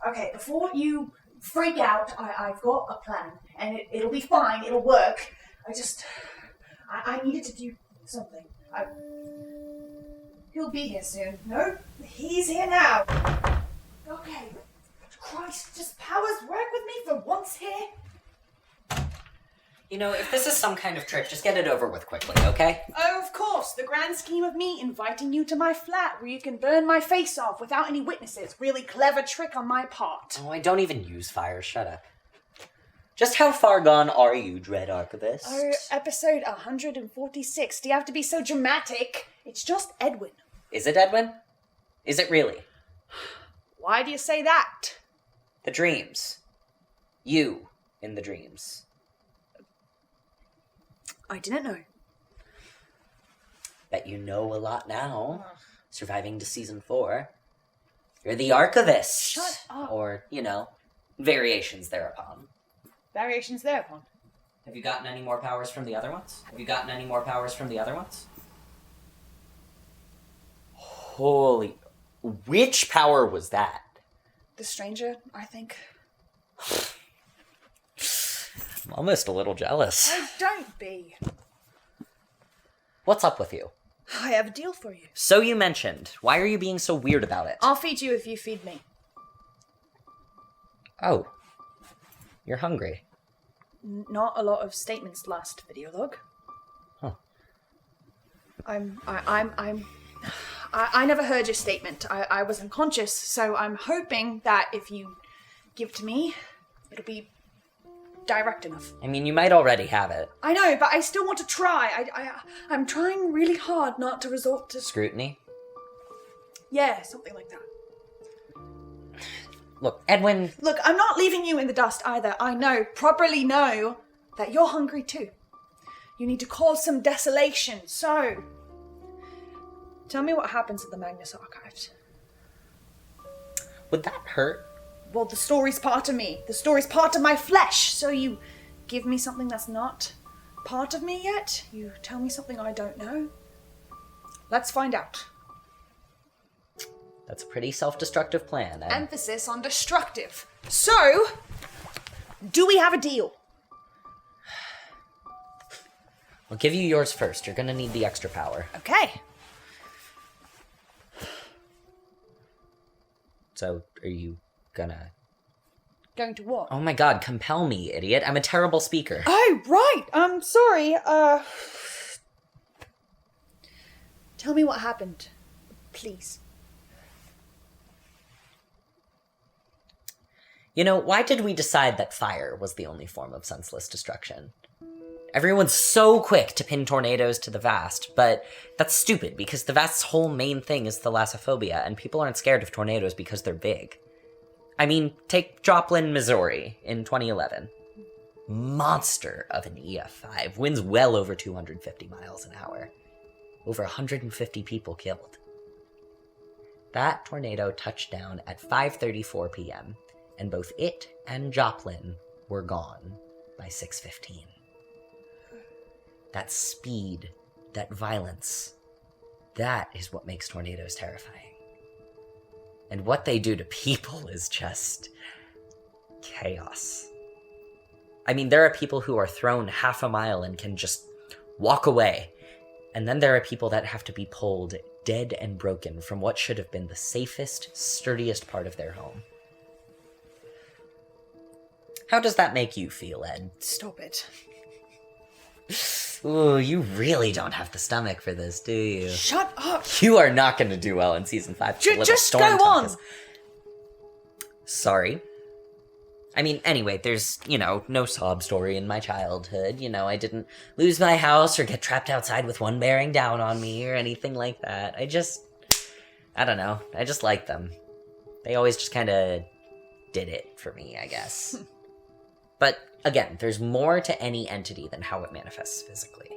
Okay, before you freak out, I've got a plan, and it'll be fine, it'll work. I needed to do something. He'll be here soon. No, he's here now. Okay. Christ, just powers work with me for once here? You know, if this is some kind of trick, just get it over with quickly, okay? Oh, of course. The grand scheme of me inviting you to my flat where you can burn my face off without any witnesses. Really clever trick on my part. Oh, I don't even use fire. Shut up. Just how far gone are you, Dread Archivist? Oh, episode 146. Do you have to be so dramatic? It's just Edwin. Is it Edwin? Is it really? Why do you say that? The dreams. You in the dreams. I didn't know. Bet you know a lot now. Surviving to season 4. You're the Archivist. Shut up. Or, variations thereupon. Variations thereupon. Have you gotten any more powers from the other ones? Holy... Which power was that? The stranger, I think. I'm almost a little jealous. Oh, don't be. What's up with you? I have a deal for you. So you mentioned. Why are you being so weird about it? I'll feed you if you feed me. Oh. You're hungry. Not a lot of statements last video log. Huh. I never heard your statement. I was unconscious, so I'm hoping that if you give to me, it'll be direct enough. I mean, you might already have it. I know, but I still want to try. I'm trying really hard not to resort to... Scrutiny? Yeah, something like that. Look, Edwin... Look, I'm not leaving you in the dust either. I properly know, that you're hungry too. You need to cause some desolation, so... Tell me what happens at the Magnus Archives. Would that hurt? Well, the story's part of me. The story's part of my flesh. So you give me something that's not part of me yet? You tell me something I don't know? Let's find out. That's a pretty self-destructive plan. Emphasis on destructive. So, do we have a deal? I'll give you yours first. You're gonna need the extra power. Okay. So, are you gonna... Going to what? Oh my god, compel me, idiot. I'm a terrible speaker. Oh, right. I'm sorry. Tell me what happened. Please. Why did we decide that fire was the only form of senseless destruction? Everyone's so quick to pin tornadoes to the vast, but that's stupid because the vast's whole main thing is thalassophobia, and people aren't scared of tornadoes because they're big. I mean, take Joplin, Missouri in 2011. Monster of an EF5, winds well over 250 miles an hour. Over 150 people killed. That tornado touched down at 5:34 p.m., and both it and Joplin were gone by 6:15. That speed, that violence, that is what makes tornadoes terrifying. And what they do to people is just chaos. I mean, there are people who are thrown half a mile and can just walk away. And then there are people that have to be pulled dead and broken from what should have been the safest, sturdiest part of their home. How does that make you feel, Ed? Stop it. Ooh, you really don't have the stomach for this, do you? Shut up! You are not going to do well in season 5. Just go on! Sorry. I mean, anyway, there's, no sob story in my childhood. I didn't lose my house or get trapped outside with one bearing down on me or anything like that. I don't know. I just like them. They always just kind of did it for me, I guess. But, again, there's more to any entity than how it manifests physically.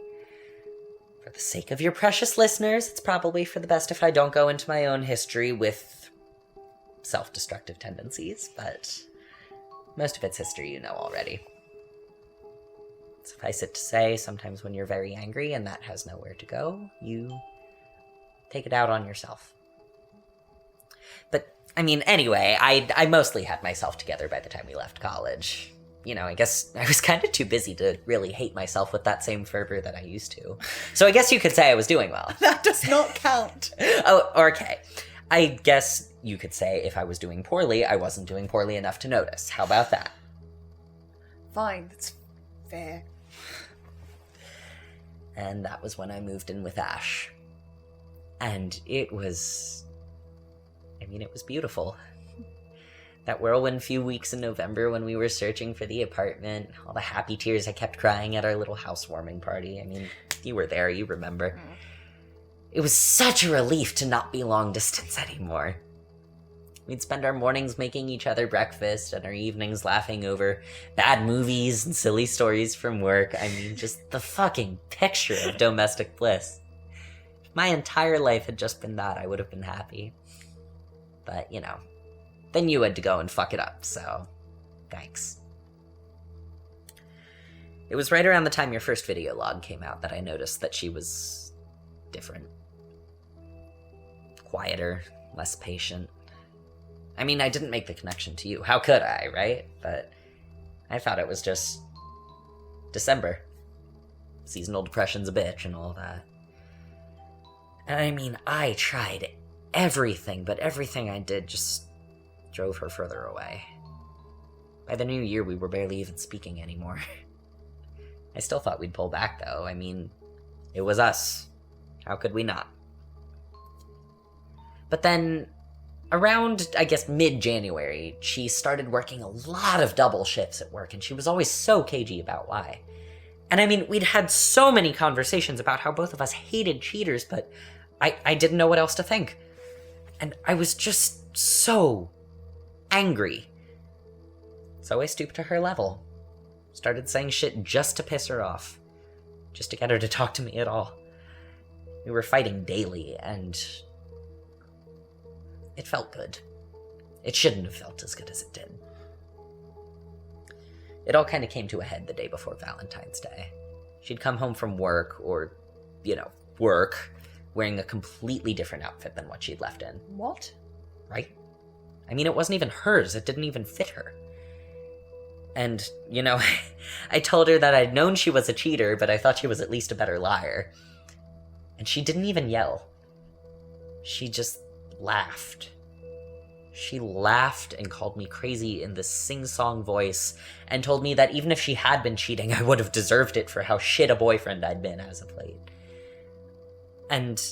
For the sake of your precious listeners, it's probably for the best if I don't go into my own history with self-destructive tendencies, but most of its history you know already. Suffice it to say, sometimes when you're very angry and that has nowhere to go, you take it out on yourself. But I mean, anyway, I mostly had myself together by the time we left college. You know, I guess I was kind of too busy to really hate myself with that same fervor that I used to. So I guess you could say I was doing well. That does not count. Oh, okay. I guess you could say if I was doing poorly, I wasn't doing poorly enough to notice. How about that? Fine, that's fair. And that was when I moved in with Ash. And it was beautiful. That whirlwind few weeks in November when we were searching for the apartment, all the happy tears I kept crying at our little housewarming party. I mean, you were there, you remember. It was such a relief to not be long distance anymore. We'd spend our mornings making each other breakfast and our evenings laughing over bad movies and silly stories from work. I mean, just the fucking picture of domestic bliss. If my entire life had just been that, I would have been happy. But, you know, then you had to go and fuck it up, so thanks. It was right around the time your first video log came out that I noticed that she was different. Quieter, less patient. I mean, I didn't make the connection to you. How could I, right? But I thought it was just December. Seasonal depression's a bitch and all that. And I mean, I tried everything, but everything I did just drove her further away. By the new year, we were barely even speaking anymore. I still thought we'd pull back, though. I mean, it was us. How could we not? But then, around, I guess, mid-January, she started working a lot of double shifts at work, and she was always so cagey about why. And I mean, we'd had so many conversations about how both of us hated cheaters, but I didn't know what else to think. And I was just so angry. So I stooped to her level. Started saying shit just to piss her off. Just to get her to talk to me at all. We were fighting daily, and it felt good. It shouldn't have felt as good as it did. It all kind of came to a head the day before Valentine's Day. She'd come home from work, or, work, wearing a completely different outfit than what she'd left in. What? Right? I mean, it wasn't even hers. It didn't even fit her. And, I told her that I'd known she was a cheater, but I thought she was at least a better liar. And she didn't even yell. She just laughed. She laughed and called me crazy in this sing-song voice, and told me that even if she had been cheating, I would have deserved it for how shit a boyfriend I'd been as of late. And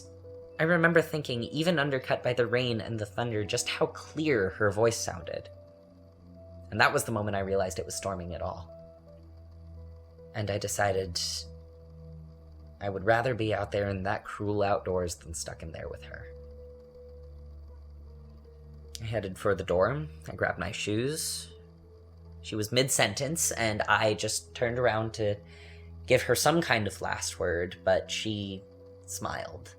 I remember thinking, even undercut by the rain and the thunder, just how clear her voice sounded. And that was the moment I realized it was storming at all. And I decided I would rather be out there in that cruel outdoors than stuck in there with her. I headed for the dorm. I grabbed my shoes. She was mid-sentence, and I just turned around to give her some kind of last word, but she smiled.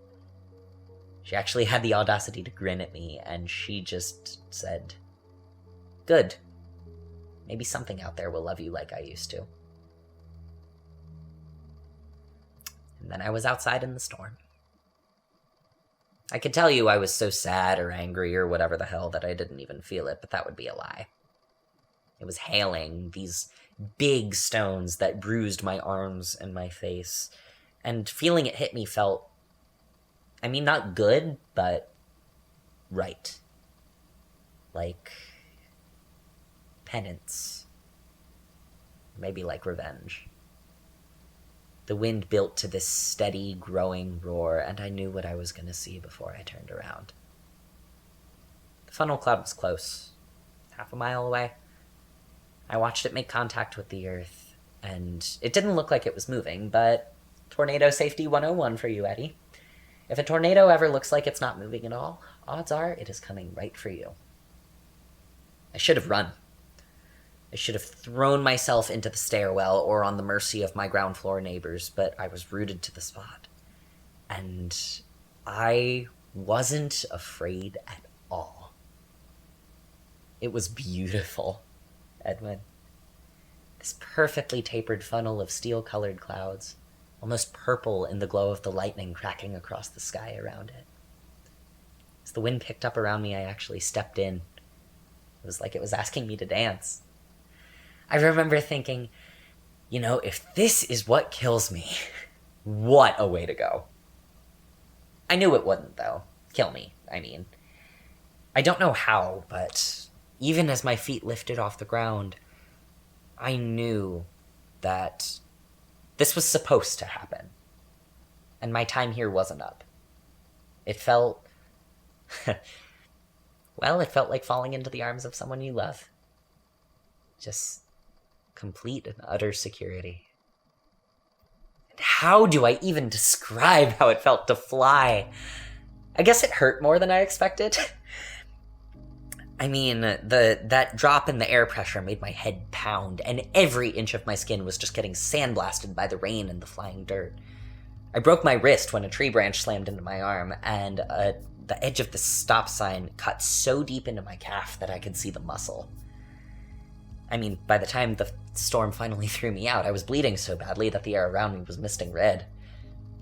She actually had the audacity to grin at me, and she just said, "Good. Maybe something out there will love you like I used to." And then I was outside in the storm. I could tell you I was so sad or angry or whatever the hell that I didn't even feel it, but that would be a lie. It was hailing, these big stones that bruised my arms and my face, and feeling it hit me felt, not good, but right. Like penance. Maybe like revenge. The wind built to this steady, growing roar, and I knew what I was going to see before I turned around. The funnel cloud was close, half a mile away. I watched it make contact with the earth, and it didn't look like it was moving, but tornado safety 101 for you, Eddie. If a tornado ever looks like it's not moving at all, odds are it is coming right for you. I should have run. I should have thrown myself into the stairwell or on the mercy of my ground floor neighbors, but I was rooted to the spot. And I wasn't afraid at all. It was beautiful, Edwin. This perfectly tapered funnel of steel-colored clouds, almost purple in the glow of the lightning cracking across the sky around it. As the wind picked up around me, I actually stepped in. It was like it was asking me to dance. I remember thinking, if this is what kills me, what a way to go. I knew it wouldn't, though. Kill me, I mean. I don't know how, but even as my feet lifted off the ground, I knew that this was supposed to happen. And my time here wasn't up. It felt... well, it felt like falling into the arms of someone you love. Just complete and utter security. And how do I even describe how it felt to fly? I guess it hurt more than I expected. I mean, that drop in the air pressure made my head pound, and every inch of my skin was just getting sandblasted by the rain and the flying dirt. I broke my wrist when a tree branch slammed into my arm, and the edge of the stop sign cut so deep into my calf that I could see the muscle. I mean, by the time the storm finally threw me out, I was bleeding so badly that the air around me was misting red.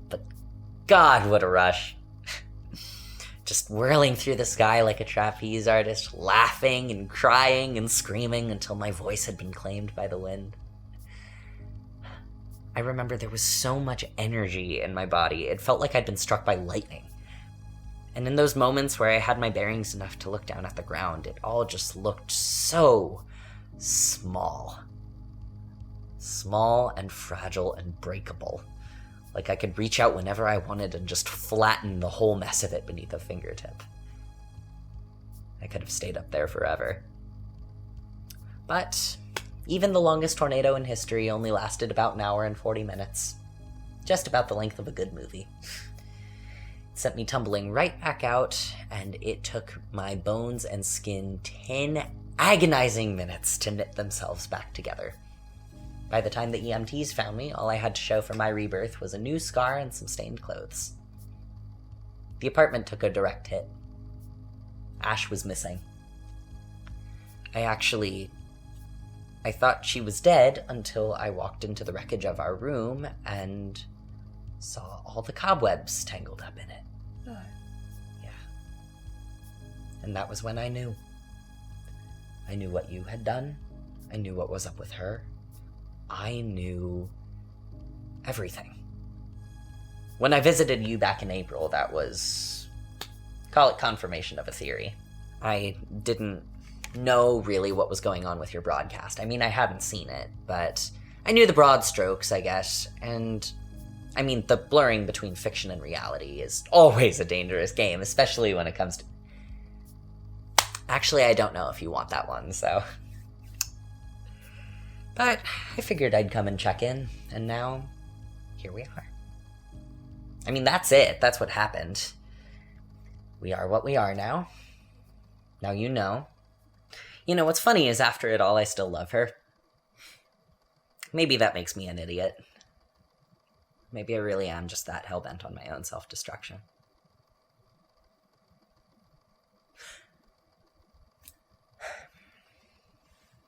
But God, what a rush. Just whirling through the sky like a trapeze artist, laughing and crying and screaming until my voice had been claimed by the wind. I remember there was so much energy in my body, it felt like I'd been struck by lightning. And in those moments where I had my bearings enough to look down at the ground, it all just looked so small. Small and fragile and breakable. Like I could reach out whenever I wanted and just flatten the whole mess of it beneath a fingertip. I could have stayed up there forever. But even the longest tornado in history only lasted about an hour and 40 minutes. Just about the length of a good movie. It sent me tumbling right back out, and it took my bones and skin 10 agonizing minutes to knit themselves back together. By the time the EMTs found me, all I had to show for my rebirth was a new scar and some stained clothes. The apartment took a direct hit. Ash was missing. I thought she was dead until I walked into the wreckage of our room and saw all the cobwebs tangled up in it. No. Yeah. And that was when I knew. I knew what you had done. I knew what was up with her. I knew everything. When I visited you back in April, that was, call it confirmation of a theory. I didn't know really what was going on with your broadcast. I mean, I hadn't seen it, but I knew the broad strokes, I guess, and I mean, the blurring between fiction and reality is always a dangerous game, especially when it comes to... Actually, I don't know if you want that one, so... But I figured I'd come and check in, and now, here we are. I mean, that's it. That's what happened. We are what we are now. Now you know. You know, what's funny is after it all, I still love her. Maybe that makes me an idiot. Maybe I really am just that hell-bent on my own self-destruction.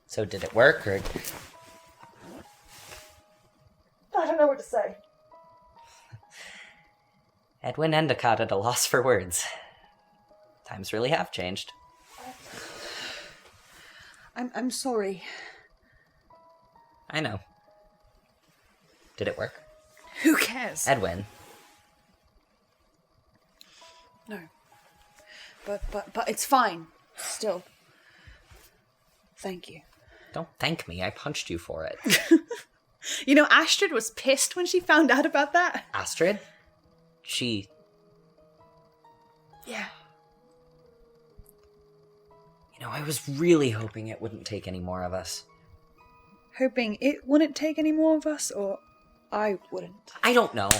So did it work, or... I don't know what to say. Edwin Endicott at a loss for words. Times really have changed. I'm sorry. I know. Did it work? Who cares? Edwin. No. But it's fine. Still. Thank you. Don't thank me. I punched you for it. You know, Astrid was pissed when she found out about that. Astrid? She... Yeah. You know, I was really hoping it wouldn't take any more of us. Hoping it wouldn't take any more of us, or I wouldn't. I don't know.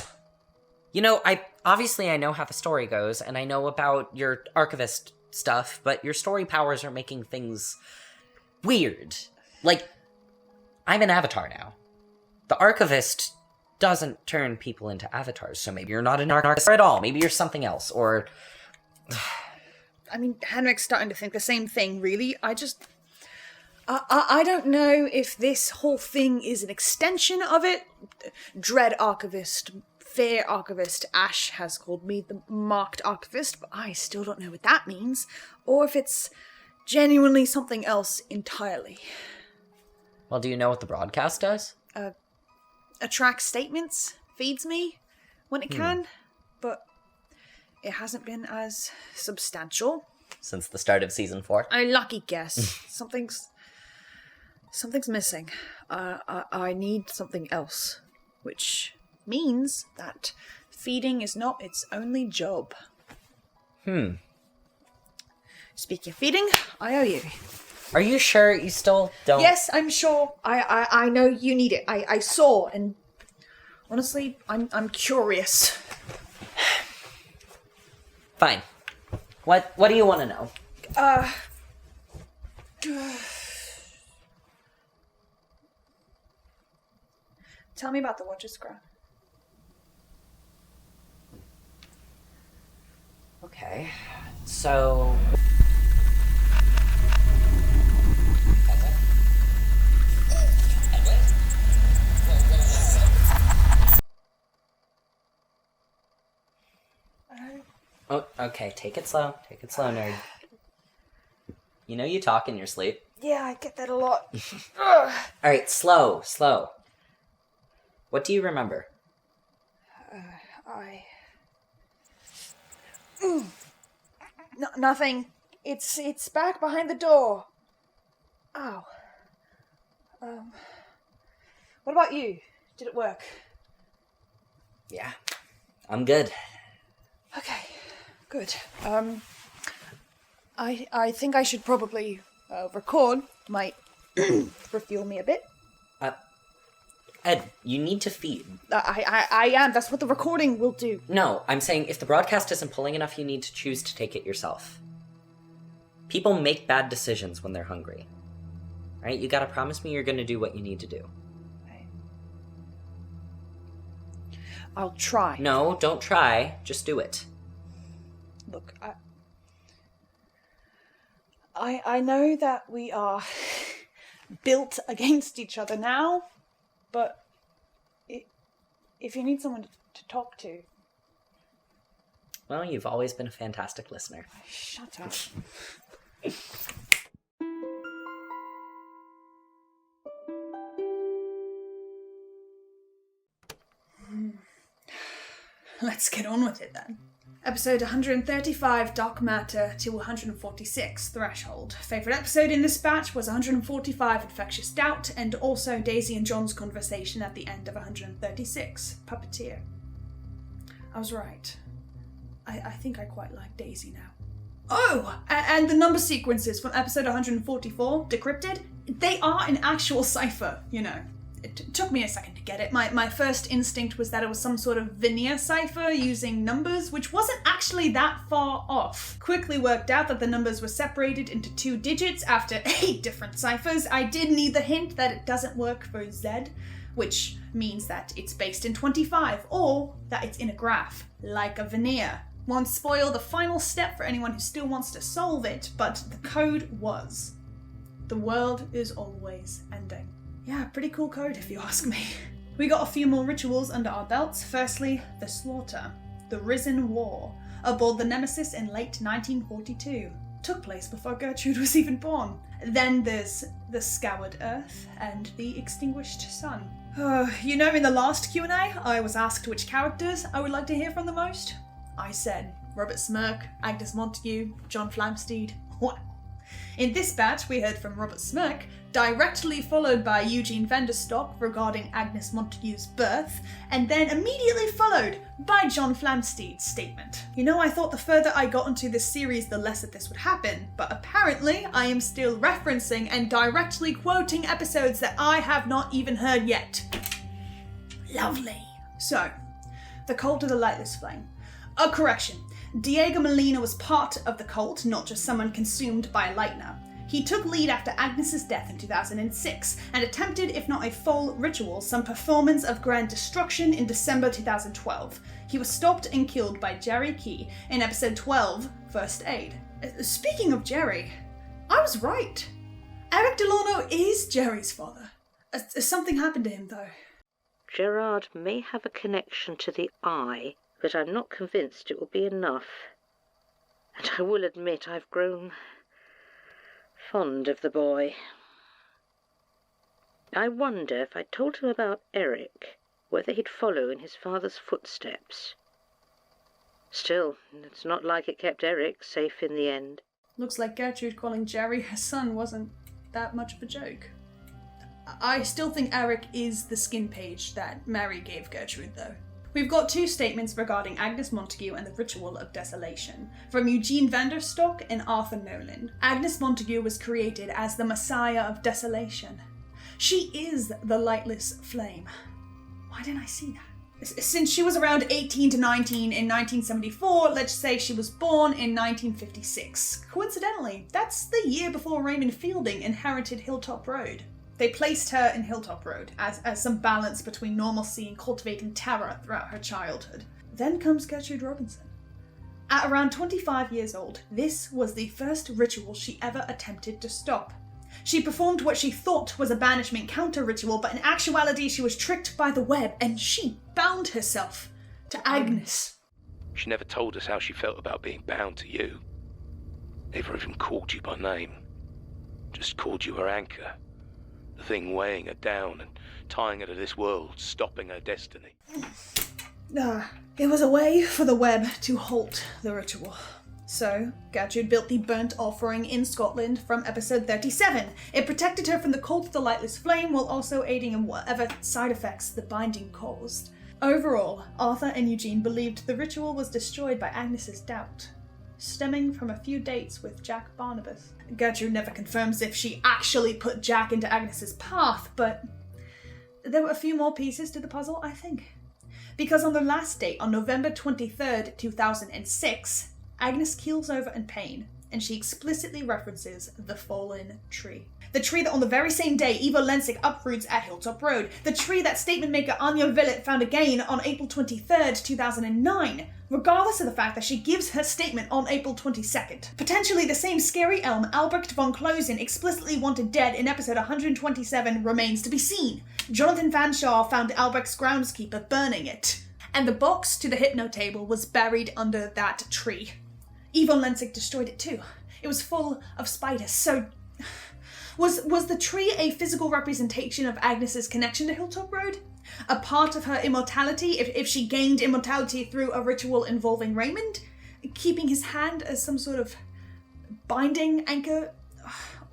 You know, I know how the story goes, and I know about your archivist stuff, but your story powers are making things weird. Like, I'm an avatar now. The archivist doesn't turn people into avatars, so maybe you're not an archivist at all. Maybe you're something else, or... I mean, Henrik's starting to think the same thing, really. I don't know if this whole thing is an extension of it. Dread archivist fair archivist Ash has called me the marked archivist, but I still don't know what that means, or if it's genuinely something else entirely. Well, do you know what the broadcast does? Attracts statements, feeds me when it can, but it hasn't been as substantial. Since the start of season 4? A lucky guess. Something's missing. I need something else, which means that feeding is not its only job. Speaking of feeding, I owe you. Are you sure you still don't? Yes, I'm sure. I know you need it. I saw, and honestly, I'm curious. Fine. What do you want to know? Tell me about the Watcher's Crown. Okay, so... Oh, okay, take it slow, nerd. You know you talk in your sleep. Yeah, I get that a lot. Alright, slow. What do you remember? Nothing. It's back behind the door. Ow. What about you? Did it work? Yeah, I'm good. Okay, good. I think I should probably record. Might refuel me a bit. Ed, you need to feed. I am. That's what the recording will do. No, I'm saying if the broadcast isn't pulling enough, you need to choose to take it yourself. People make bad decisions when they're hungry. Right? You gotta promise me you're gonna do what you need to do. Okay. I'll try. No, don't try. Just do it. Look, I know that we are built against each other now, but if you need someone to talk to... Well, you've always been a fantastic listener. Shut up. Let's get on with it then. Episode 135, Dark Matter, to 146, Threshold. Favourite episode in this batch was 145, Infectious Doubt, and also Daisy and John's conversation at the end of 136, Puppeteer. I was right. I think I quite like Daisy now. Oh! And the number sequences from episode 144, Decrypted, they are an actual cipher, you know. It took me a second to get it. My first instinct was that it was some sort of veneer cipher using numbers, which wasn't actually that far off. Quickly worked out that the numbers were separated into 2 digits after 8 different ciphers. I did need the hint that it doesn't work for Z, which means that it's based in 25, or that it's in a graph, like a veneer. Won't spoil the final step for anyone who still wants to solve it, but the code was. The world is always ending. Yeah, pretty cool code if you ask me. We got a few more rituals under our belts. Firstly, the Slaughter, the Risen War, aboard the Nemesis in late 1942. Took place before Gertrude was even born. Then there's the Scoured Earth and the Extinguished Sun. You know, in the last Q&A, I was asked which characters I would like to hear from the most. I said Robert Smirke, Agnes Montague, John Flamsteed. What? In this batch, we heard from Robert Smirke, directly followed by Eugene Vanderstock regarding Agnes Montague's birth, and then immediately followed by John Flamsteed's statement. You know, I thought the further I got into this series, the less that this would happen, but apparently I am still referencing and directly quoting episodes that I have not even heard yet. Lovely. So, the Cult of the Lightless Flame. A correction. Diego Molina was part of the cult, not just someone consumed by Lightner. He took lead after Agnes's death in 2006 and attempted, if not a full ritual, some performance of grand destruction in December 2012. He was stopped and killed by Jerry Key in episode 12, First Aid. Speaking of Jerry, I was right. Eric Delano is Jerry's father. Something happened to him, though. Gerard may have a connection to the eye, but I'm not convinced it will be enough. And I will admit I've grown fond of the boy. I wonder if I told him about Eric, whether he'd follow in his father's footsteps. Still, it's not like it kept Eric safe in the end. Looks like Gertrude calling Jerry her son wasn't that much of a joke. I still think Eric is the skin page that Mary gave Gertrude, though. We've got two statements regarding Agnes Montague and the Ritual of Desolation, from Eugene Vanderstock and Arthur Nolan. Agnes Montague was created as the Messiah of Desolation. She is the lightless flame. Why didn't I see that? Since she was around 18 to 19 in 1974, let's say she was born in 1956. Coincidentally, that's the year before Raymond Fielding inherited Hilltop Road. They placed her in Hilltop Road as some balance between normalcy and cultivating terror throughout her childhood. Then comes Gertrude Robinson. At around 25 years old, this was the first ritual she ever attempted to stop. She performed what she thought was a banishment counter-ritual, but in actuality she was tricked by the web, and she bound herself to Agnes. She never told us how she felt about being bound to you. Never even called you by name. Just called you her anchor. The thing weighing her down and tying her to this world, stopping her destiny. It was a way for the web to halt the ritual. So, Gertrude built the burnt offering in Scotland from episode 37. It protected her from the cult of the lightless flame while also aiding in whatever side effects the binding caused. Overall, Arthur and Eugene believed the ritual was destroyed by Agnes's doubt, stemming from a few dates with Jack Barnabas. Gertrude never confirms if she actually put Jack into Agnes's path, but there were a few more pieces to the puzzle, I think. Because on their last date, on November 23rd, 2006, Agnes keels over in pain, and she explicitly references the fallen tree. The tree that on the very same day Ivo Lensic uproots at Hilltop Road. The tree that statement maker Anja Willett found again on April 23rd, 2009, regardless of the fact that she gives her statement on April 22nd. Potentially the same scary elm Albrecht von Closen explicitly wanted dead in episode 127 remains to be seen. Jonathan Fanshawe found Albrecht's groundskeeper burning it. And the box to the hypno table was buried under that tree. Ivo Lensic destroyed it too. It was full of spiders, so... Was the tree a physical representation of Agnes's connection to Hilltop Road? A part of her immortality, if she gained immortality through a ritual involving Raymond? Keeping his hand as some sort of binding anchor?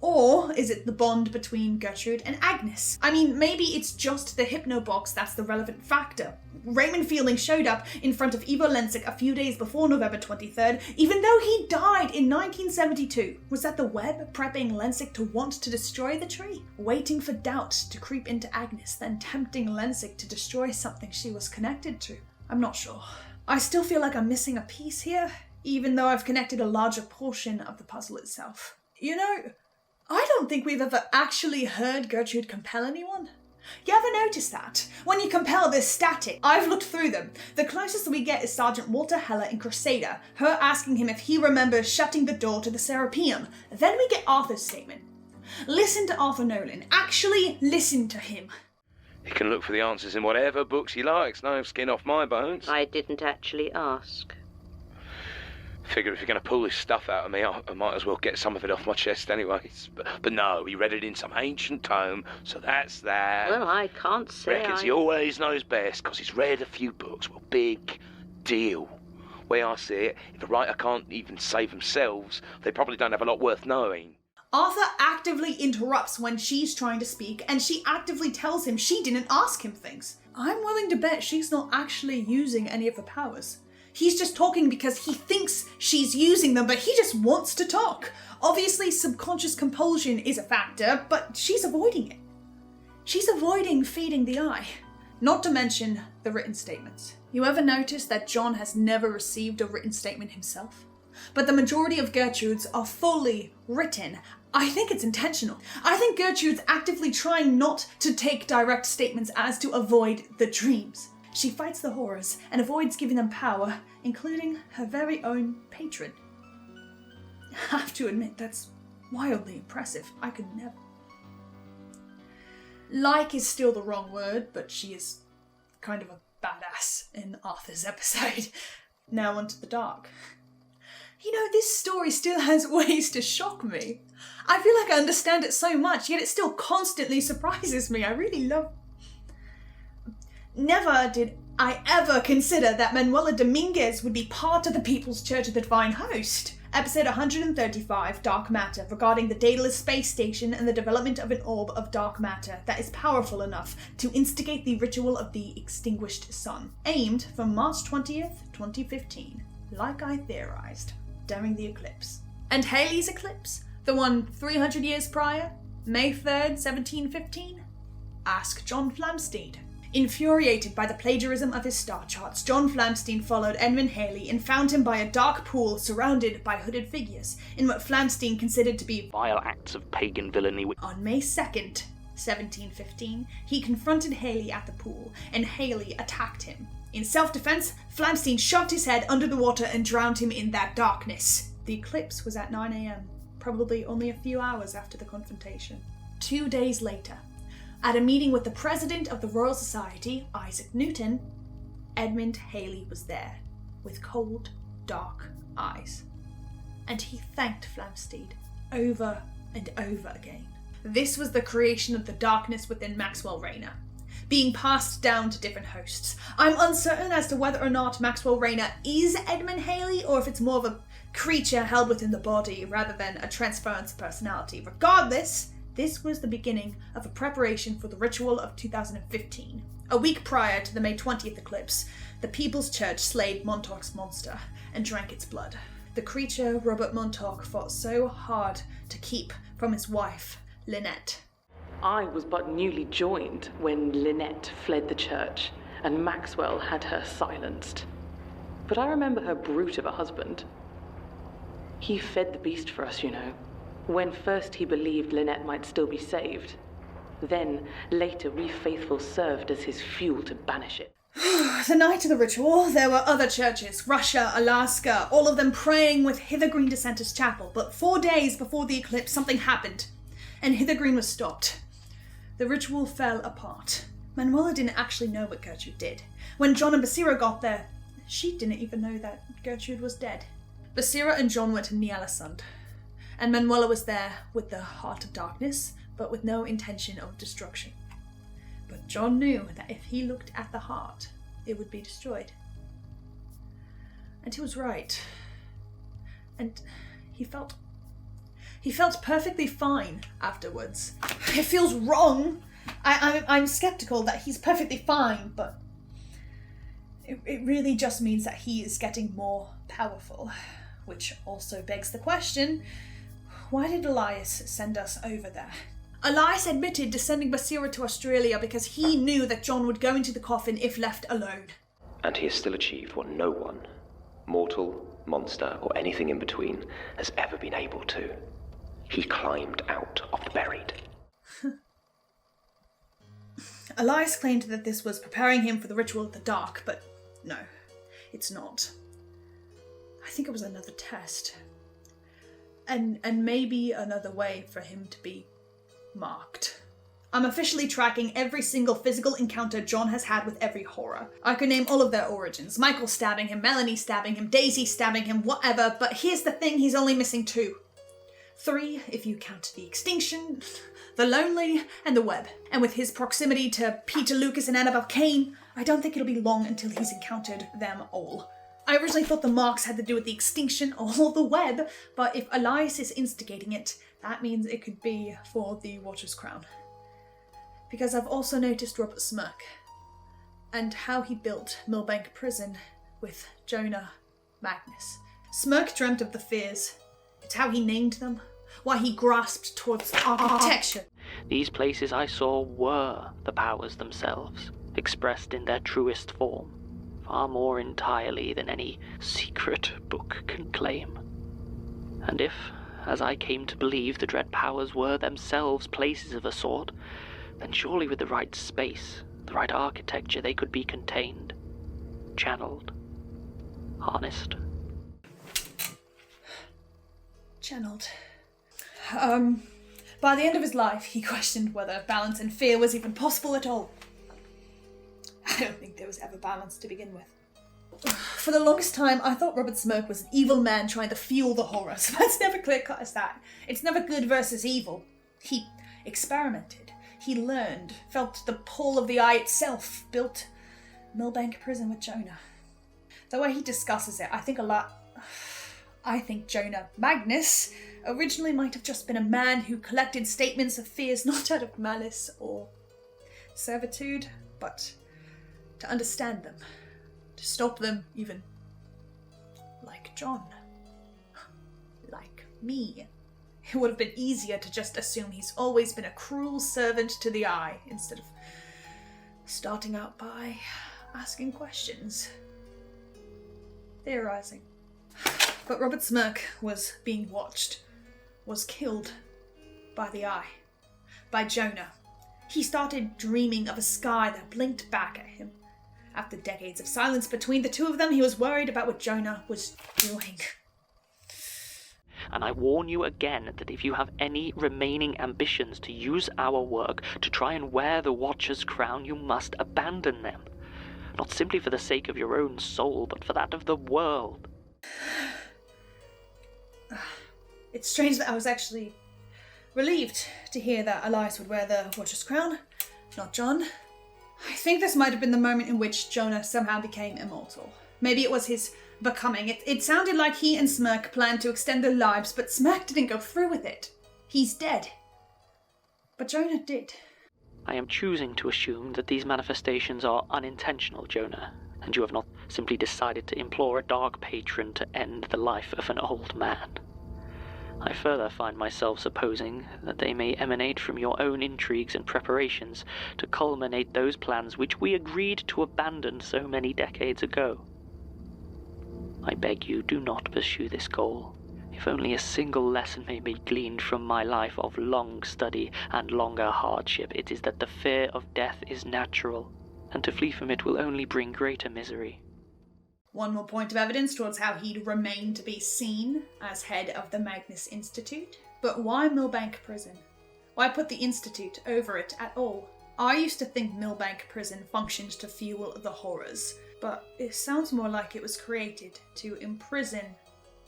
Or is it the bond between Gertrude and Agnes? I mean, maybe it's just the hypno box that's the relevant factor. Raymond Fielding showed up in front of Ivo Lensic a few days before November 23rd, even though he died in 1972. Was that the web prepping Lensic to want to destroy the tree? Waiting for doubt to creep into Agnes, then tempting Lensic to destroy something she was connected to? I'm not sure. I still feel like I'm missing a piece here, even though I've connected a larger portion of the puzzle itself. You know, I don't think we've ever actually heard Gertrude compel anyone. You ever notice that? When you compel, they're static. I've looked through them. The closest we get is Sergeant Walter Heller in Crusader, her asking him if he remembers shutting the door to the Serapeum. Then we get Arthur's statement. Listen to Arthur Nolan. Actually listen to him. He can look for the answers in whatever books he likes. No skin off my bones. I didn't actually ask. Figure if you're going to pull this stuff out of me, I might as well get some of it off my chest anyways. But no, he read it in some ancient tome, so that's that. Well, I can't say Reckons he always knows best, because he's read a few books. Well, big deal. Way I see it, if a writer can't even save themselves, they probably don't have a lot worth knowing. Arthur actively interrupts when she's trying to speak, and she actively tells him she didn't ask him things. I'm willing to bet she's not actually using any of the powers. He's just talking because he thinks she's using them, but he just wants to talk. Obviously, subconscious compulsion is a factor, but she's avoiding it. She's avoiding feeding the eye. Not to mention the written statements. You ever notice that John has never received a written statement himself? But the majority of Gertrude's are fully written. I think it's intentional. I think Gertrude's actively trying not to take direct statements as to avoid the dreams. She fights the horrors and avoids giving them power, including her very own patron. I have to admit, that's wildly impressive. I could never. Like is still the wrong word, but she is kind of a badass in Arthur's episode. Now onto the dark. You know, this story still has ways to shock me. I feel like I understand it so much, yet it still constantly surprises me. I really love... Never did I ever consider that Manuela Dominguez would be part of the People's Church of the Divine Host. Episode 135, Dark Matter, regarding the Daedalus space station and the development of an orb of dark matter that is powerful enough to instigate the ritual of the Extinguished Sun, aimed for March 20th, 2015, like I theorized, during the eclipse. And Halley's eclipse? The one 300 years prior? May 3rd, 1715? Ask John Flamsteed. Infuriated by the plagiarism of his star charts, John Flamsteed followed Edmund Halley and found him by a dark pool surrounded by hooded figures, in what Flamsteed considered to be vile acts of pagan villainy. On May 2nd, 1715, he confronted Halley at the pool, and Halley attacked him. In self-defense, Flamsteed shoved his head under the water and drowned him in that darkness. The eclipse was at 9 a.m, probably only a few hours after the confrontation. 2 days later, at a meeting with the president of the Royal Society, Isaac Newton, Edmund Halley was there, with cold, dark eyes. And he thanked Flamsteed over and over again. This was the creation of the darkness within Maxwell Rayner, being passed down to different hosts. I'm uncertain as to whether or not Maxwell Rayner is Edmund Halley, or if it's more of a creature held within the body rather than a transference of personality. Regardless, this was the beginning of a preparation for the ritual of 2015. A week prior to the May 20th eclipse, the People's Church slayed Montauk's monster and drank its blood. The creature Robert Montauk fought so hard to keep from his wife, Lynette. I was but newly joined when Lynette fled the church and Maxwell had her silenced. But I remember her brute of a husband. He fed the beast for us, you know. When first he believed Lynette might still be saved. Then, later, we faithful served as his fuel to banish it. The night of the ritual, there were other churches, Russia, Alaska, all of them praying with Hithergreen Dissenters Chapel. But 4 days before the eclipse, something happened, and Hithergreen was stopped. The ritual fell apart. Manuela didn't actually know what Gertrude did. When John and Basira got there, she didn't even know that Gertrude was dead. Basira and John went to Nyalesund, and Manuela was there with the heart of darkness, but with no intention of destruction. But John knew that if he looked at the heart, it would be destroyed. And he was right. And he felt perfectly fine afterwards. It feels wrong. I'm skeptical that he's perfectly fine, but it really just means that he is getting more powerful. Which also begs the question, why did Elias send us over there? Elias admitted to sending Basira to Australia because he knew that John would go into the coffin if left alone. And he has still achieved what no one, mortal, monster, or anything in between, has ever been able to. He climbed out of the buried. Elias claimed that this was preparing him for the ritual of the dark, but no, it's not. I think it was another test. And maybe another way for him to be marked. I'm officially tracking every single physical encounter John has had with every horror. I could name all of their origins. Michael stabbing him, Melanie stabbing him, Daisy stabbing him, whatever, but here's the thing, he's only missing 2. 3, if you count the Extinction, the Lonely, and the Web. And with his proximity to Peter Lucas and Annabelle Cain, I don't think it'll be long until he's encountered them all. I originally thought the marks had to do with the Extinction or the Web, but if Elias is instigating it, that means it could be for the Watcher's Crown. Because I've also noticed Robert Smirke, and how he built Millbank Prison with Jonah Magnus. Smirke dreamt of the fears. It's how he named them, why he grasped towards architecture. These places I saw were the powers themselves, expressed in their truest form. Far more entirely than any secret book can claim. And if, as I came to believe, the dread powers were themselves places of a sort, then surely with the right space, the right architecture, they could be contained, channeled, harnessed. Channeled. By the end of his life, he questioned whether balance and fear was even possible at all. I don't think there was ever balance to begin with. For the longest time, I thought Robert Smirke was an evil man trying to fuel the horrors. That's never clear-cut as that. It's never good versus evil. He experimented. He learned, felt the pull of the eye itself, built Millbank Prison with Jonah. The way he discusses it, I think Jonah Magnus originally might have just been a man who collected statements of fears not out of malice or servitude, but to understand them, to stop them even. Like John. Like me. It would have been easier to just assume he's always been a cruel servant to the eye, instead of starting out by asking questions. Theorizing. But Robert Smirke was being watched, was killed by the eye, by Jonah. He started dreaming of a sky that blinked back at him. After decades of silence between the two of them, he was worried about what Jonah was doing. And I warn you again that if you have any remaining ambitions to use our work to try and wear the Watcher's crown, you must abandon them. Not simply for the sake of your own soul, but for that of the world. It's strange that I was actually relieved to hear that Elias would wear the Watcher's crown, not John. I think this might have been the moment in which Jonah somehow became immortal. Maybe it was his becoming. It sounded like he and Smirke planned to extend their lives, but Smirke didn't go through with it. He's dead. But Jonah did. I am choosing to assume that these manifestations are unintentional, Jonah, and you have not simply decided to implore a dark patron to end the life of an old man. I further find myself supposing that they may emanate from your own intrigues and preparations to culminate those plans which we agreed to abandon so many decades ago. I beg you, do not pursue this goal. If only a single lesson may be gleaned from my life of long study and longer hardship, it is that the fear of death is natural, and to flee from it will only bring greater misery. One more point of evidence towards how he'd remain to be seen as head of the Magnus Institute. But why Millbank Prison? Why put the Institute over it at all? I used to think Millbank Prison functioned to fuel the horrors, but it sounds more like it was created to imprison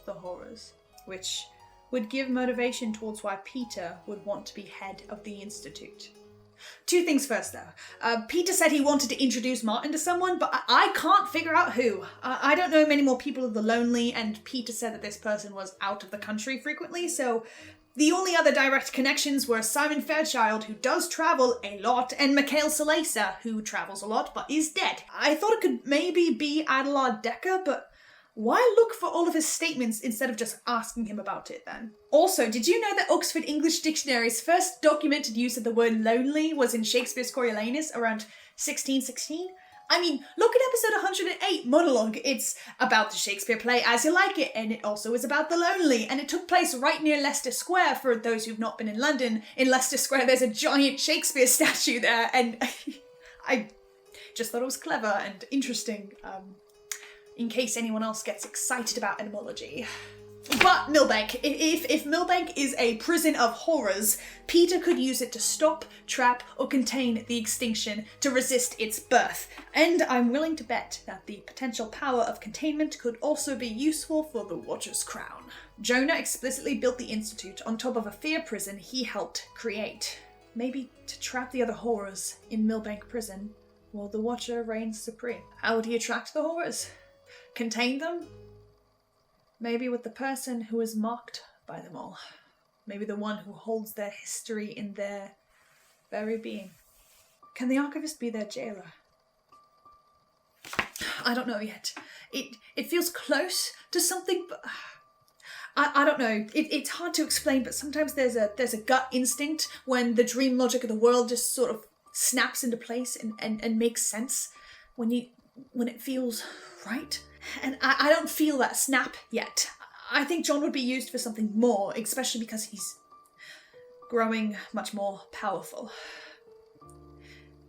the horrors, which would give motivation towards why Peter would want to be head of the Institute. Two things first, though. Peter said he wanted to introduce Martin to someone, but I can't figure out who. I don't know many more people of the Lonely, and Peter said that this person was out of the country frequently, so the only other direct connections were Simon Fairchild, who does travel a lot, and Mikhail Salesa, who travels a lot but is dead. I thought it could maybe be Adelard Decker, but why look for all of his statements instead of just asking him about it then? Also, did you know that Oxford English Dictionary's first documented use of the word lonely was in Shakespeare's Coriolanus around 1616? I mean, look at episode 108, Monologue. It's about the Shakespeare play As You Like It, and it also is about the lonely, and it took place right near Leicester Square. For those who've not been in London, in Leicester Square there's a giant Shakespeare statue there, and I just thought it was clever and interesting. In case anyone else gets excited about etymology. But Millbank, if Millbank is a prison of horrors, Peter could use it to stop, trap, or contain the extinction, to resist its birth. And I'm willing to bet that the potential power of containment could also be useful for the Watcher's crown. Jonah explicitly built the Institute on top of a fear prison he helped create. Maybe to trap the other horrors in Millbank Prison, while the Watcher reigns supreme. How would he attract the horrors? Contain them? Maybe with the person who is mocked by them all. Maybe the one who holds their history in their very being. Can the archivist be their jailer? I don't know yet. It feels close to something, but I don't know. It's hard to explain, but sometimes there's a gut instinct when the dream logic of the world just sort of snaps into place and makes sense when it feels right. And I don't feel that snap yet. I think John would be used for something more, especially because he's growing much more powerful.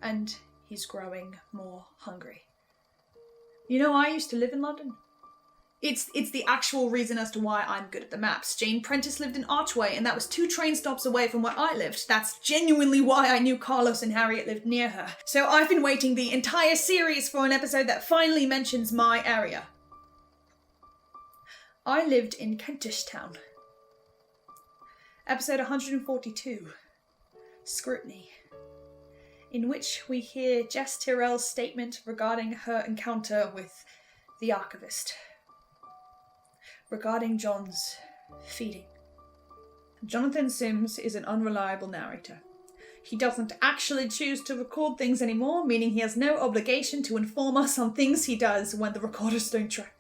And he's growing more hungry. You know, I used to live in London. It's the actual reason as to why I'm good at the maps. Jane Prentice lived in Archway, and that was 2 train stops away from where I lived. That's genuinely why I knew Carlos and Harriet lived near her. So I've been waiting the entire series for an episode that finally mentions my area. I lived in Kentish Town. Episode 142, Scrutiny, in which we hear Jess Tyrrell's statement regarding her encounter with the archivist. Regarding John's feeding. Jonathan Sims is an unreliable narrator. He doesn't actually choose to record things anymore, meaning he has no obligation to inform us on things he does when the recorders don't track.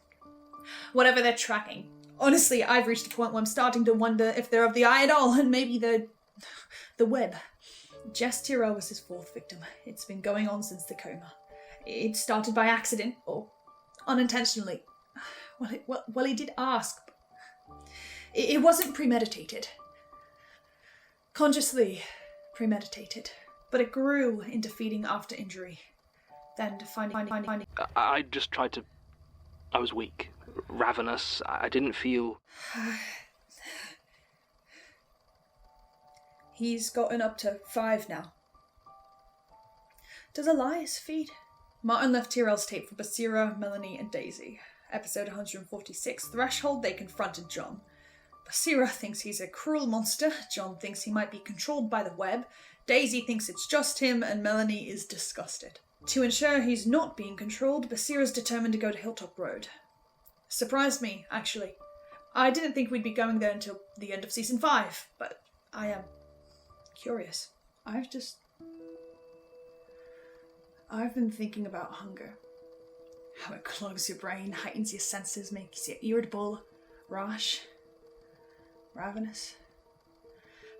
Whatever they're tracking. Honestly, I've reached a point where I'm starting to wonder if they're of the eye at all, and maybe the web. Jess Tyrrell was his 4th victim. It's been going on since the coma. It started by accident, or unintentionally. Well, he did ask. It wasn't premeditated. Consciously premeditated. But it grew into feeding after injury. Then to finding... I just tried to... I was weak. Ravenous. I didn't feel... He's gotten up to 5 now. Does Elias feed? Martin left Tyrrell's tape for Basira, Melanie, and Daisy. Episode 146, Threshold, they confronted John. Basira thinks he's a cruel monster, John thinks he might be controlled by the web, Daisy thinks it's just him, and Melanie is disgusted. To ensure he's not being controlled, Basira's determined to go to Hilltop Road. Surprised me, actually. I didn't think we'd be going there until the end of season 5, but I am curious. I've been thinking about hunger. How it clogs your brain, heightens your senses, makes you irritable, rash, ravenous.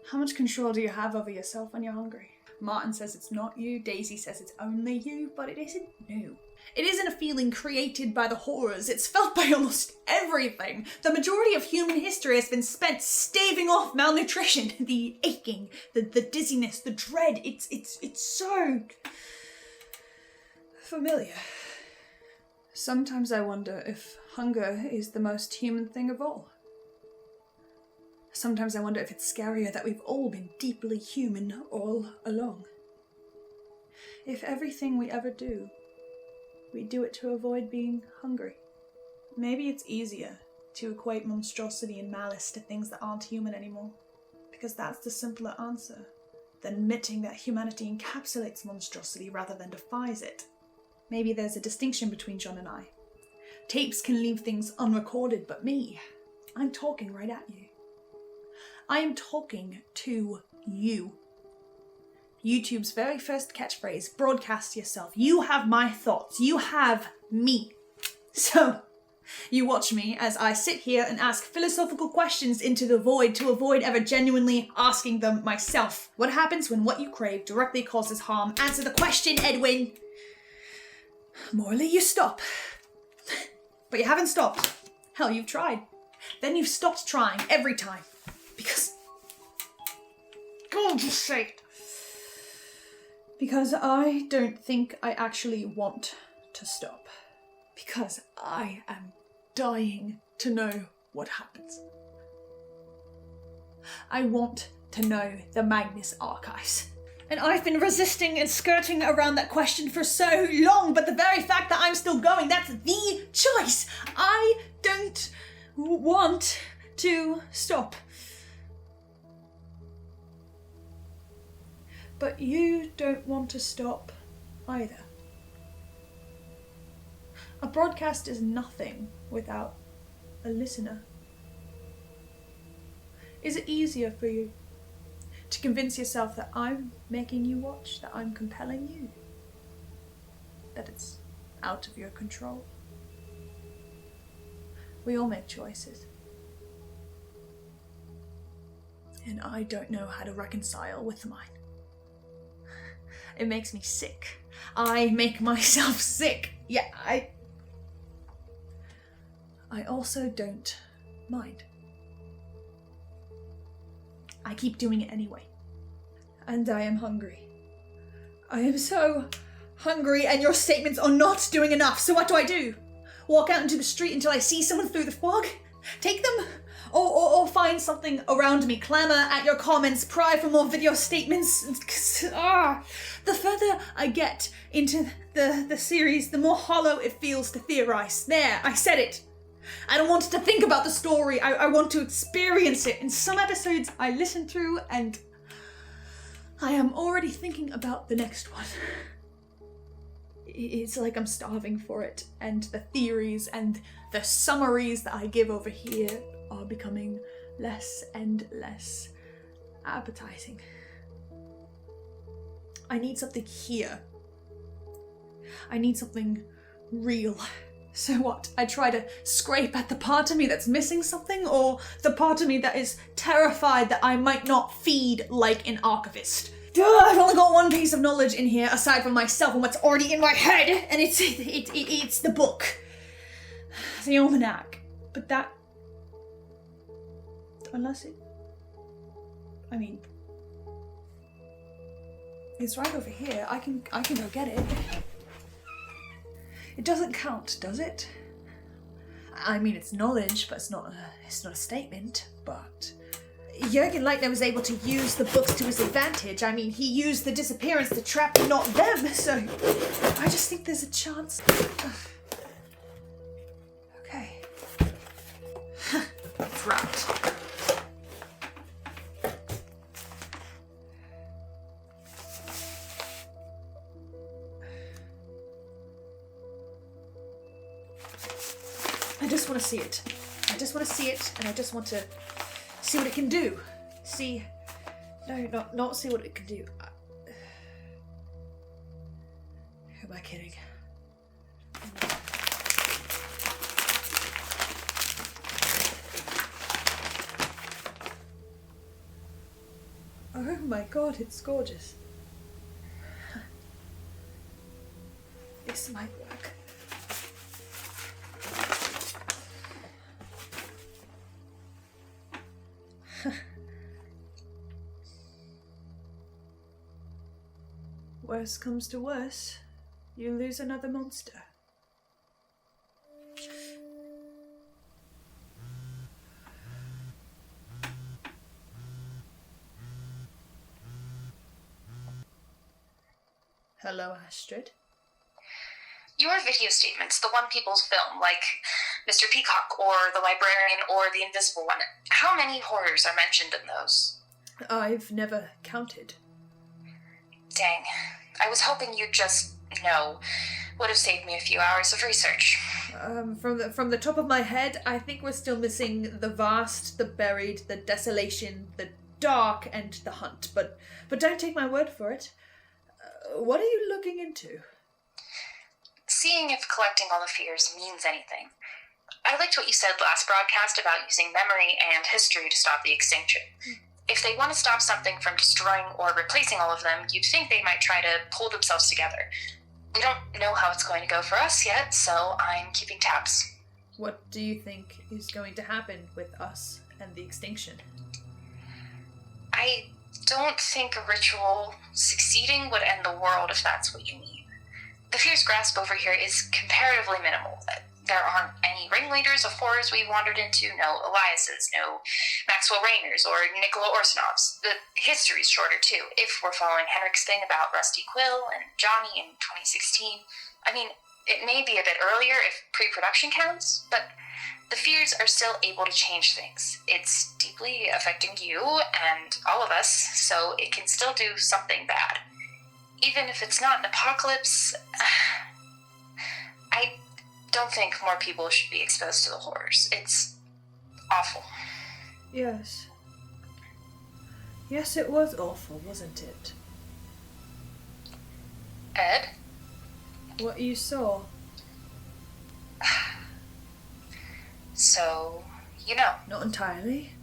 How much control do you have over yourself when you're hungry? Martin says it's not you, Daisy says it's only you, but it isn't new. It isn't a feeling created by the horrors, it's felt by almost everything. The majority of human history has been spent staving off malnutrition, the aching, the dizziness, the dread. It's so familiar. Sometimes I wonder if hunger is the most human thing of all. Sometimes I wonder if it's scarier that we've all been deeply human all along. If everything we ever do, we do it to avoid being hungry. Maybe it's easier to equate monstrosity and malice to things that aren't human anymore, because that's the simpler answer than admitting that humanity encapsulates monstrosity rather than defies it. Maybe there's a distinction between John and I. Tapes can leave things unrecorded, but me, I'm talking right at you. I am talking to you. YouTube's very first catchphrase, broadcast yourself. You have my thoughts. You have me. So, you watch me as I sit here and ask philosophical questions into the void to avoid ever genuinely asking them myself. What happens when what you crave directly causes harm? Answer the question, Edwin. Morally, you stop. But you haven't stopped. Hell, you've tried. Then you've stopped trying every time. Because... God, just say it. Because I don't think I actually want to stop. Because I am dying to know what happens. I want to know the Magnus Archives. And I've been resisting and skirting around that question for so long, but the very fact that I'm still going, that's the choice. I don't want to stop. But you don't want to stop either. A broadcast is nothing without a listener. Is it easier for you to convince yourself that I'm making you watch, that I'm compelling you, that it's out of your control? We all make choices. And I don't know how to reconcile with mine. It makes me sick. I make myself sick. Yeah, I also don't mind. I keep doing it anyway. And I am hungry. I am so hungry, and your statements are not doing enough. So what do? walk out into the street until I see someone through the fog, take them, or find something around me, clamor at your comments, pry for more video statements. The further I get into the series, the more hollow it feels to theorize. There, I said it. I don't want to think about the story. I want to experience it. In some episodes I listen through and I am already thinking about the next one. It's like I'm starving for it, and the theories and the summaries that I give over here are becoming less and less appetizing. I need something here. I need something real. So what? I try to scrape at the part of me that's missing something, or the part of me that is terrified that I might not feed like an archivist. I've only got one piece of knowledge in here aside from myself and what's already in my head, and it's the book. The Almanac. But that... Unless it... I mean... It's right over here. I can go get it. It doesn't count, does it? I mean, it's knowledge, but it's not a statement, but... Jürgen Leitner was able to use the books to his advantage. I mean, he used the disappearance to trap not them, so I just think there's a chance. Okay. It's wrapped. I just want to see it. I just want to see it, and I just want to see what it can do. See... No, not see what it can do. Who am I kidding? Oh my god, it's gorgeous. This might work. Worst comes to worst, you lose another monster. Hello, Astrid. Your video statements, the one people film, like Mr. Peacock or the Librarian or the Invisible One, how many horrors are mentioned in those? I've never counted. Dang. I was hoping you'd just know. Would have saved me a few hours of research. From the top of my head, I think we're still missing the vast, the buried, the desolation, the dark, and the hunt. But don't take my word for it. What are you looking into? Seeing if collecting all the fears means anything. I liked what you said last broadcast about using memory and history to stop the extinction. If they want to stop something from destroying or replacing all of them, you'd think they might try to pull themselves together. We don't know how it's going to go for us yet, so I'm keeping tabs. What do you think is going to happen with us and the extinction? I don't think a ritual succeeding would end the world if that's what you mean. The fierce grasp over here is comparatively minimal. There aren't any ringleaders of horrors we wandered into, no Eliases, no Maxwell Rayners, or Nicola Orsanovs. The history's shorter, too, if we're following Henrik's thing about Rusty Quill and Johnny in 2016. I mean, it may be a bit earlier if pre-production counts, but the fears are still able to change things. It's deeply affecting you and all of us, so it can still do something bad. Even if it's not an apocalypse, I don't think more people should be exposed to the horrors. It's awful. Yes. Yes, it was awful, wasn't it? Ed? What you saw? So, you know. Not entirely.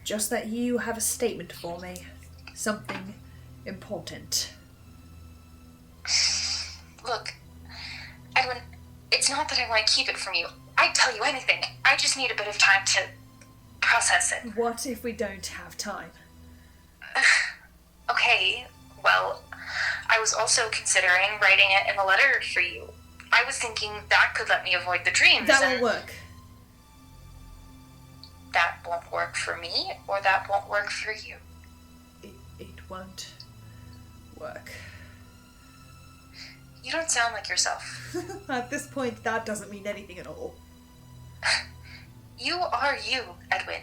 Just that you have a statement for me. Something important. Look, Edwin, it's not that I want to keep it from you. I'd tell you anything. I just need a bit of time to process it. What if we don't have time? Okay, well, I was also considering writing it in a letter for you. I was thinking that could let me avoid the dreams. That won't work. That won't work for me, or that won't work for you? It won't work. You don't sound like yourself. At this point, that doesn't mean anything at all. You are you, Edwin.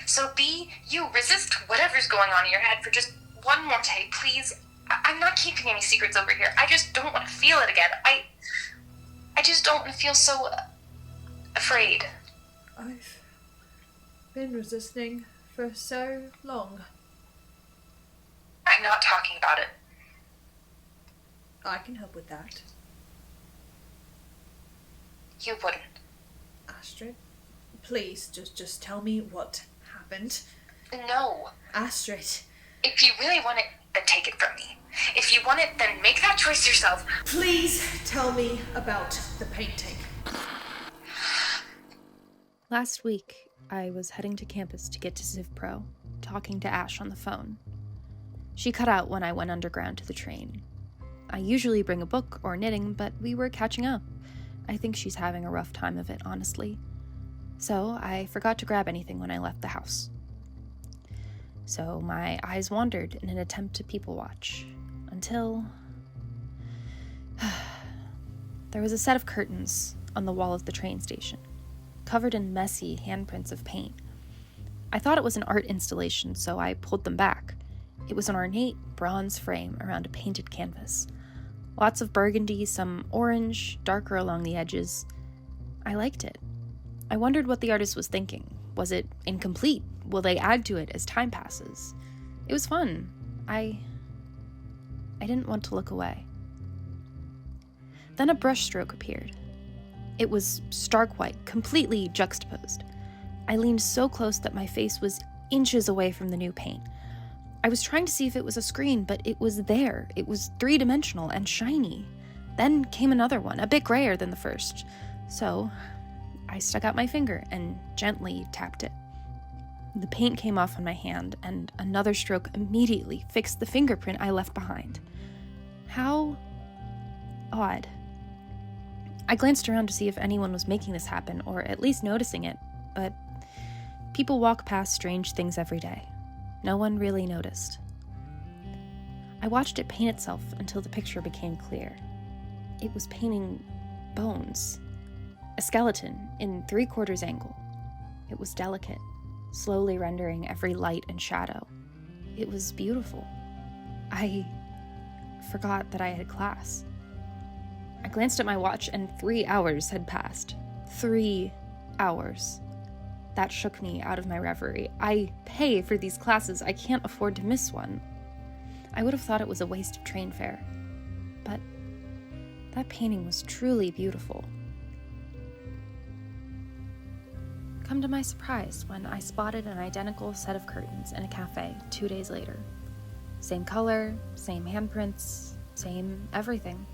So be you. Resist whatever's going on in your head for just one more day, please. I'm not keeping any secrets over here. I just don't want to feel it again. I just don't want to feel so afraid. I've been resisting for so long. I'm not talking about it. I can help with that. You wouldn't. Astrid, please, just tell me what happened. No. Astrid. If you really want it, then take it from me. If you want it, then make that choice yourself. Please tell me about the painting. Last week, I was heading to campus to get to Civ Pro, talking to Ash on the phone. She cut out when I went underground to the train. I usually bring a book or knitting, but we were catching up. I think she's having a rough time of it, honestly. So I forgot to grab anything when I left the house. So my eyes wandered in an attempt to people watch, until there was a set of curtains on the wall of the train station, covered in messy handprints of paint. I thought it was an art installation, so I pulled them back. It was an ornate bronze frame around a painted canvas. Lots of burgundy, some orange, darker along the edges. I liked it. I wondered what the artist was thinking. Was it incomplete? Will they add to it as time passes? It was fun. I didn't want to look away. Then a brushstroke appeared. It was stark white, completely juxtaposed. I leaned so close that my face was inches away from the new paint. I was trying to see if it was a screen, but it was there. It was three-dimensional and shiny. Then came another one, a bit grayer than the first. So I stuck out my finger and gently tapped it. The paint came off on my hand, and another stroke immediately fixed the fingerprint I left behind. How odd. I glanced around to see if anyone was making this happen, or at least noticing it, but people walk past strange things every day. No one really noticed. I watched it paint itself until the picture became clear. It was painting bones. A skeleton in 3/4 angle. It was delicate, slowly rendering every light and shadow. It was beautiful. I forgot that I had class. I glanced at my watch and 3 hours had passed. 3 hours. That shook me out of my reverie. I pay for these classes. I can't afford to miss one. I would have thought it was a waste of train fare. But that painting was truly beautiful. Come to my surprise when I spotted an identical set of curtains in a cafe 2 days later. Same color, same handprints, same everything.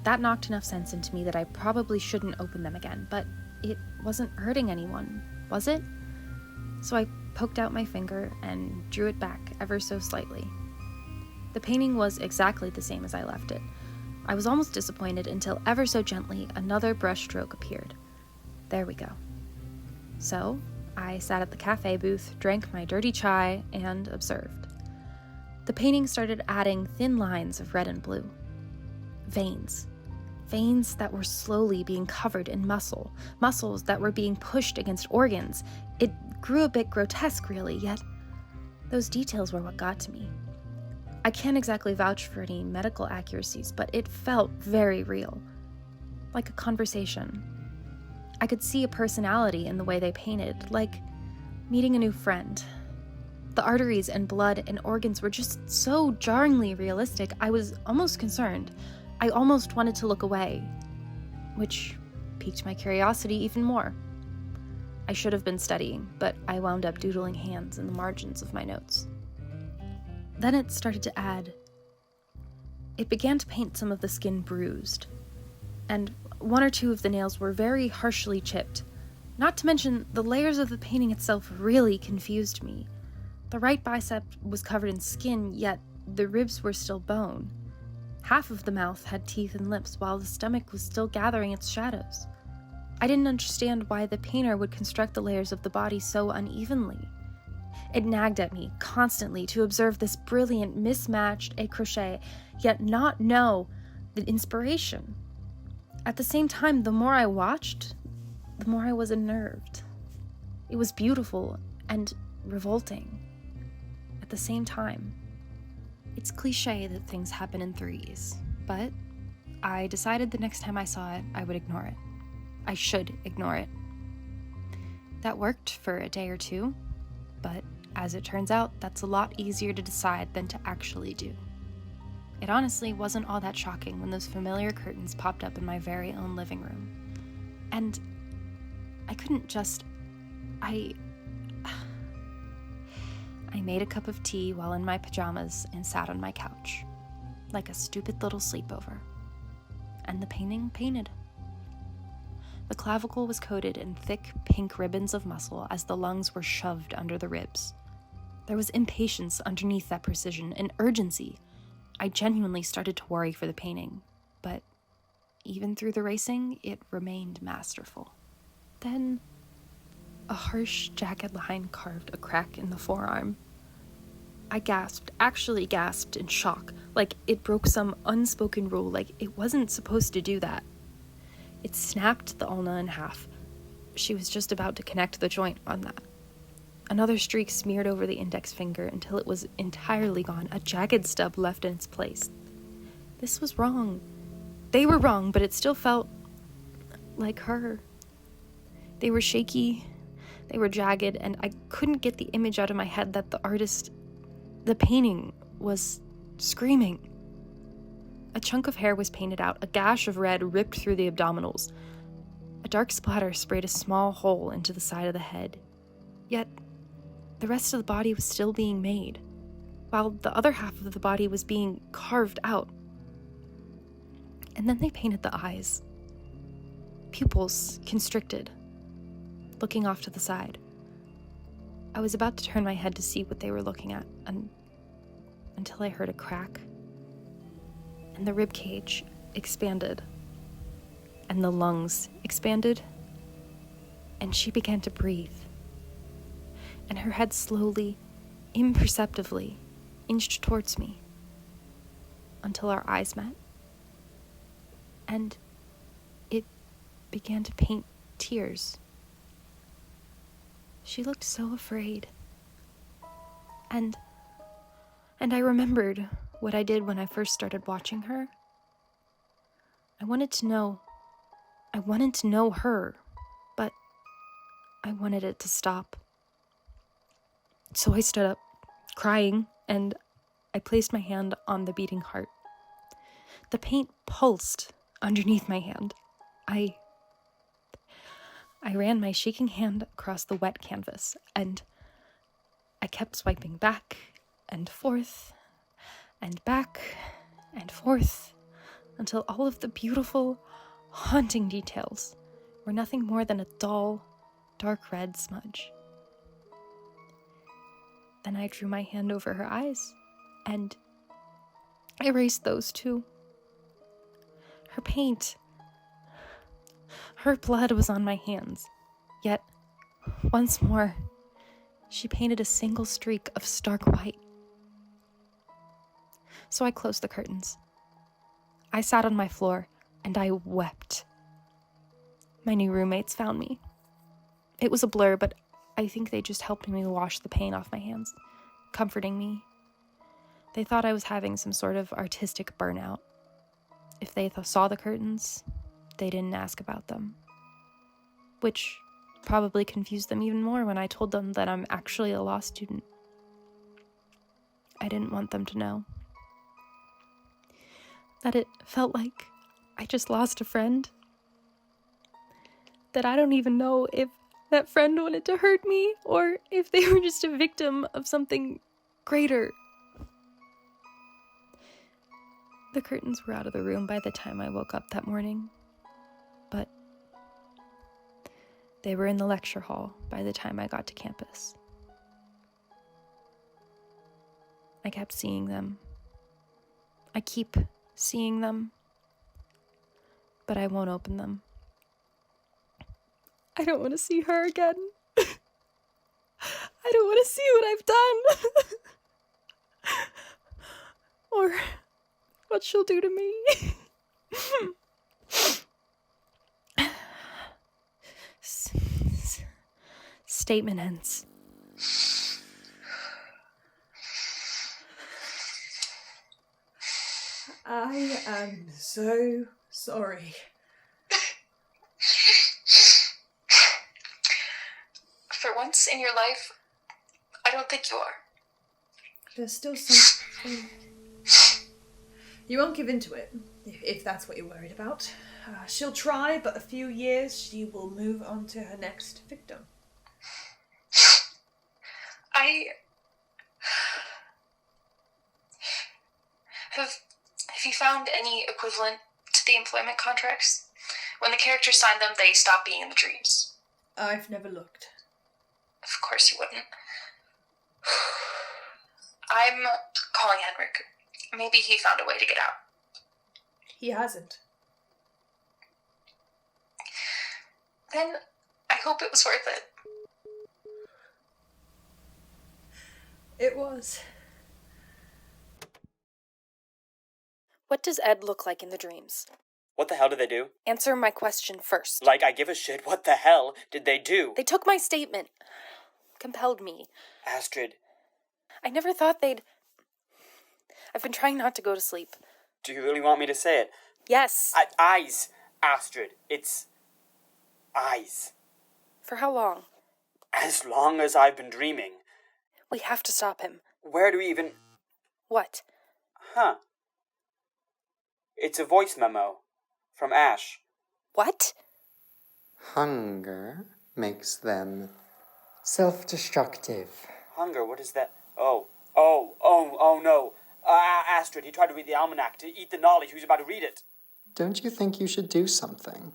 That knocked enough sense into me that I probably shouldn't open them again, but it wasn't hurting anyone, was it? So I poked out my finger and drew it back ever so slightly. The painting was exactly the same as I left it. I was almost disappointed until ever so gently another brushstroke appeared. There we go. So I sat at the cafe booth, drank my dirty chai, and observed. The painting started adding thin lines of red and blue. Veins. Veins that were slowly being covered in muscle. Muscles that were being pushed against organs. It grew a bit grotesque, really, yet those details were what got to me. I can't exactly vouch for any medical accuracies, but it felt very real. Like a conversation. I could see a personality in the way they painted, like meeting a new friend. The arteries and blood and organs were just so jarringly realistic, I was almost concerned. I almost wanted to look away, which piqued my curiosity even more. I should have been studying, but I wound up doodling hands in the margins of my notes. Then it started to add. It began to paint some of the skin bruised, and 1 or 2 of the nails were very harshly chipped. Not to mention, the layers of the painting itself really confused me. The right bicep was covered in skin, yet the ribs were still bone. Half of the mouth had teeth and lips, while the stomach was still gathering its shadows. I didn't understand why the painter would construct the layers of the body so unevenly. It nagged at me constantly to observe this brilliant, mismatched crochet, yet not know the inspiration. At the same time, the more I watched, the more I was unnerved. It was beautiful and revolting at the same time. It's cliché that things happen in threes, but I decided the next time I saw it, I would ignore it. I should ignore it. That worked for a day or two, but as it turns out, that's a lot easier to decide than to actually do. It honestly wasn't all that shocking when those familiar curtains popped up in my very own living room. And I couldn't just... I made a cup of tea while in my pajamas and sat on my couch, like a stupid little sleepover. And the painting painted. The clavicle was coated in thick pink ribbons of muscle as the lungs were shoved under the ribs. There was impatience underneath that precision, and urgency. I genuinely started to worry for the painting, but even through the racing, it remained masterful. Then, a harsh, jagged line carved a crack in the forearm. I actually gasped in shock, like it broke some unspoken rule, like it wasn't supposed to do that. It snapped the ulna in half. She was just about to connect the joint on that. Another streak smeared over the index finger until it was entirely gone, a jagged stub left in its place. This was wrong. They were wrong, but it still felt like her. They were shaky, they were jagged, and I couldn't get the image out of my head that the painting was screaming. A chunk of hair was painted out, a gash of red ripped through the abdominals. A dark splatter sprayed a small hole into the side of the head. Yet, the rest of the body was still being made, while the other half of the body was being carved out. And then they painted the eyes. Pupils constricted, looking off to the side. I was about to turn my head to see what they were looking at, until I heard a crack. And the rib cage expanded, and the lungs expanded, and she began to breathe. And her head slowly, imperceptibly, inched towards me, until our eyes met. And it began to paint tears. She looked so afraid. And I remembered what I did when I first started watching her. I wanted to know her, but I wanted it to stop. So I stood up, crying, and I placed my hand on the beating heart. The paint pulsed underneath my hand. I ran my shaking hand across the wet canvas, and I kept swiping back and forth and back and forth until all of the beautiful, haunting details were nothing more than a dull, dark red smudge. Then I drew my hand over her eyes and erased those too. Her paint, her blood was on my hands, yet once more she painted a single streak of stark white. So I closed the curtains. I sat on my floor and I wept. My new roommates found me. It was a blur, but I think they just helped me wash the paint off my hands, comforting me. They thought I was having some sort of artistic burnout. If they saw the curtains, they didn't ask about them. Which probably confused them even more when I told them that I'm actually a law student. I didn't want them to know. That it felt like I just lost a friend. That I don't even know if that friend wanted to hurt me or if they were just a victim of something greater. The curtains were out of the room by the time I woke up that morning, but they were in the lecture hall by the time I got to campus. I kept seeing them. I keep seeing them, but I won't open them. I don't want to see her again. I don't want to see what I've done. Or what she'll do to me. Statement ends. I am so sorry. For once in your life, I don't think you are. There's still something. You won't give in to it, if that's what you're worried about. She'll try, but a few years she will move on to her next victim. Have you found any equivalent to the employment contracts? When the characters sign them, they stop being in the dreams. I've never looked. Of course you wouldn't. I'm calling Henrik. Maybe he found a way to get out. He hasn't. Then I hope it was worth it. It was. What does Ed look like in the dreams? What the hell did they do? Answer my question first. Like I give a shit. What the hell did they do? They took my statement. Compelled me. Astrid. I never thought they'd... I've been trying not to go to sleep. Do you really want me to say it? Yes. Eyes, Astrid. It's... eyes. For how long? As long as I've been dreaming. We have to stop him. Where do we even... What? Huh. It's a voice memo. From Ash. What? Hunger makes them self-destructive. Hunger, what is that? Oh no. Astrid, he tried to read the Almanac to eat the knowledge. He was about to read it. Don't you think you should do something?